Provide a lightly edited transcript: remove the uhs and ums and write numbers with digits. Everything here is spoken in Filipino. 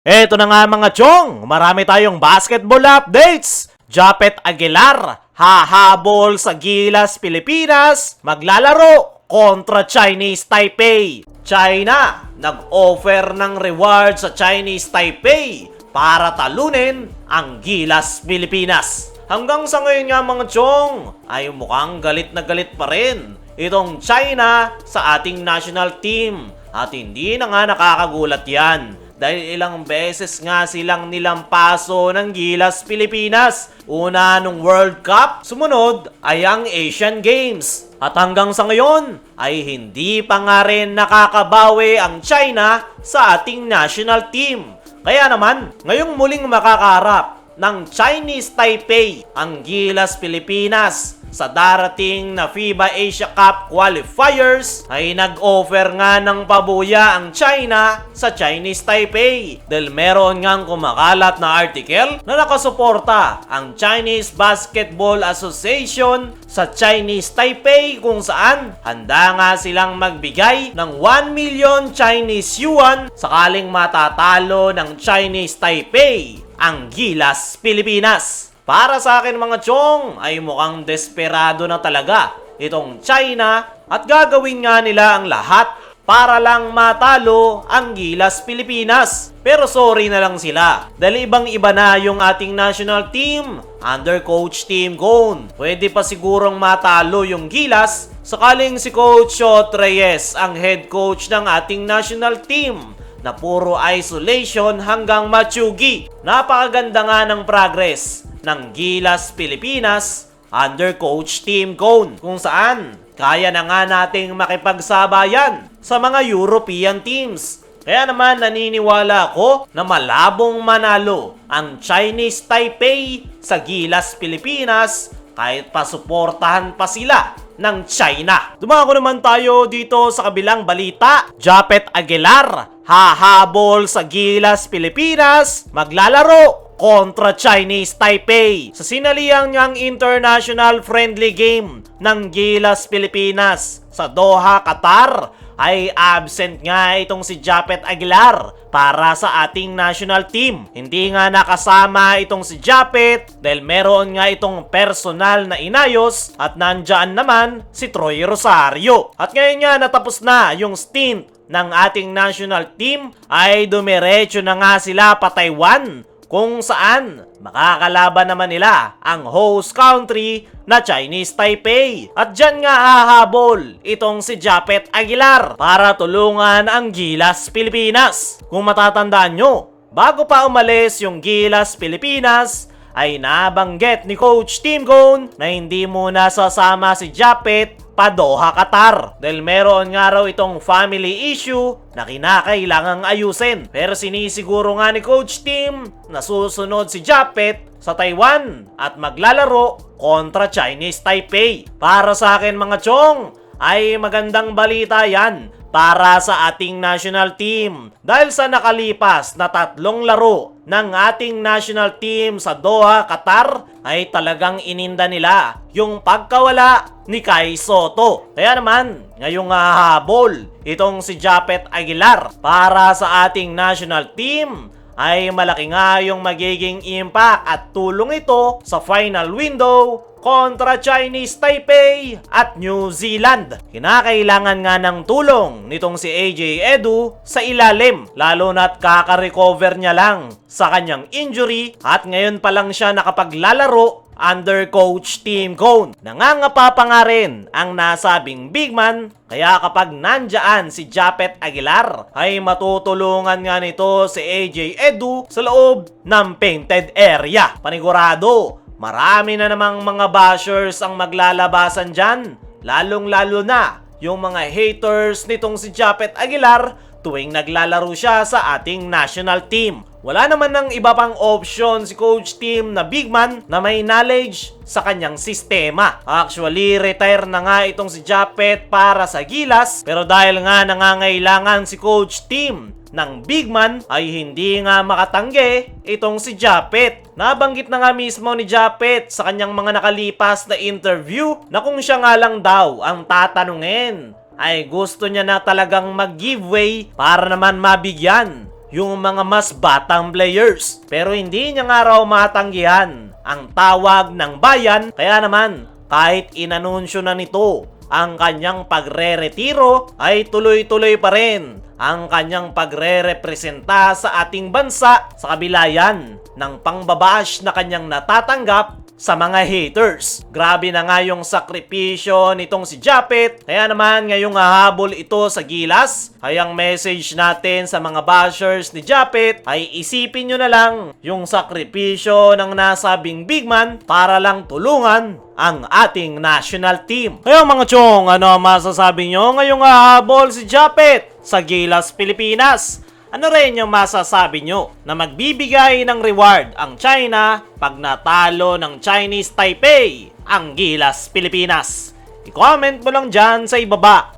Eto na nga mga chong, marami tayong basketball updates. Japet Aguilar, hahabol sa Gilas, Pilipinas, maglalaro kontra Chinese Taipei. China, nag-offer ng reward sa Chinese Taipei para talunin ang Gilas, Pilipinas. Hanggang sa ngayon nga mga chong, ay mukhang galit na galit pa rin itong China sa ating national team. At hindi na nga nakakagulat yan. Dahil ilang beses nga silang nilampaso ng Gilas, Pilipinas. Una nung World Cup, sumunod ay ang Asian Games. At hanggang sa ngayon ay hindi pa nga rin nakakabawi ang China sa ating national team. Kaya naman, ngayong muling makakaharap ng Chinese Taipei ang Gilas, Pilipinas sa darating na FIBA Asia Cup qualifiers ay nag-offer nga ng pabuya ang China sa Chinese Taipei dahil meron ngang kumakalat na article na nakasuporta ang Chinese Basketball Association sa Chinese Taipei kung saan handa nga silang magbigay ng 1 million Chinese yuan sakaling matatalo ng Chinese Taipei ang Gilas, Pilipinas. Para sa akin mga chong ay mukhang desperado na talaga itong China at gagawin nga nila ang lahat para lang matalo ang Gilas, Pilipinas. Pero sorry na lang sila dahil ibang-iba na yung ating national team under Coach Tim Cone. Pwede pa sigurong matalo yung Gilas sakaling si Coach Shot Reyes ang head coach ng ating national team na puro isolation hanggang matsugi. Napakaganda nga ng progress ng Gilas, Pilipinas under Coach Tim Cone kung saan kaya na nga nating makipagsabayan sa mga European teams. Kaya naman naniniwala ako na malabong manalo ang Chinese Taipei sa Gilas, Pilipinas kahit pasuportahan pa sila ng China. Dumako naman tayo dito sa kabilang balita. Japet Aguilar, hahabol sa Gilas, Pilipinas, maglalaro kontra Chinese Taipei sa sinaliang niyang international friendly game ng Gilas, Pilipinas sa Doha, Qatar ay absent nga itong si Japet Aguilar para sa ating national team. Hindi nga nakasama itong si Japet dahil meron nga itong personal na inayos at nandyan naman si Troy Rosario. At ngayon nga natapos na yung stint ng ating national team ay dumiretso na nga sila pa Taiwan kung saan makakalaban naman nila ang host country na Chinese Taipei. At dyan nga hahabol itong si Japet Aguilar para tulungan ang Gilas, Pilipinas. Kung matatandaan nyo, bago pa umalis yung Gilas, Pilipinas, ay nabanggit ni Coach Tim Cone na hindi muna sasama si Japet pa Doha, Qatar dahil meron nga raw itong family issue na kinakailangang ayusin. Pero sinisiguro nga ni Coach Tim na susunod si Japet sa Taiwan at maglalaro kontra Chinese Taipei. Para sa akin mga chong, ay magandang balita yan para sa ating national team dahil sa nakalipas na 3 laro ng ating national team sa Doha, Qatar ay talagang ininda nila yung pagkawala ni Kai Sotto. Kaya naman, ngayong habol itong si Japet Aguilar para sa ating national team ay malaki nga yung magiging impact at tulong ito sa final window kontra Chinese Taipei at New Zealand. Kinakailangan nga ng tulong nitong si AJ Edu sa ilalim lalo na't kaka-recover niya lang sa kanyang injury at ngayon pa lang siya nakapaglalaro under Coach Tim Cone. Nangangapa pa nga rin ang nasabing big man kaya kapag nandyan si Japet Aguilar ay matutulungan nga nito si AJ Edu sa loob ng painted area. Panigurado, marami na namang mga bashers ang maglalabasan dyan, lalong-lalo na yung mga haters nitong si Japet Aguilar tuwing naglalaro siya sa ating national team. Wala naman ng iba pang option si Coach Tim na big man na may knowledge sa kanyang sistema. Actually, retire na nga itong si Japet para sa Gilas pero dahil nga nangangailangan si Coach Tim ng big man ay hindi nga makatanggi itong si Japet. Nabanggit na nga mismo ni Japet sa kanyang mga nakalipas na interview na kung siya nga lang daw ang tatanungin ay gusto niya na talagang mag-giveaway para naman mabigyan yung mga mas batang players. Pero hindi niya nga raw matanggihan ang tawag ng bayan, kaya naman kahit inanunsyo na nito ang kanyang pagre-retiro ay tuloy-tuloy pa rin ang kanyang pagre-representa sa ating bansa sa kabila yan ng pangbabash na kanyang natatanggap sa mga haters. Grabe na nga yung sakripisyo nitong si Japet. Kaya naman ngayong hahabol ito sa gilas. Kaya ang message natin sa mga bashers ni Japet ay isipin nyo na lang yung sakripisyo ng nasabing big man para lang tulungan ang ating national team. Kaya mga chong, ano masasabi nyo ngayong hahabol si Japet sa Gilas Pilipinas? Ano rin yung masasabi nyo na magbibigay ng reward ang China pag natalo ng Chinese Taipei ang Gilas Pilipinas? I-comment mo lang dyan sa ibaba.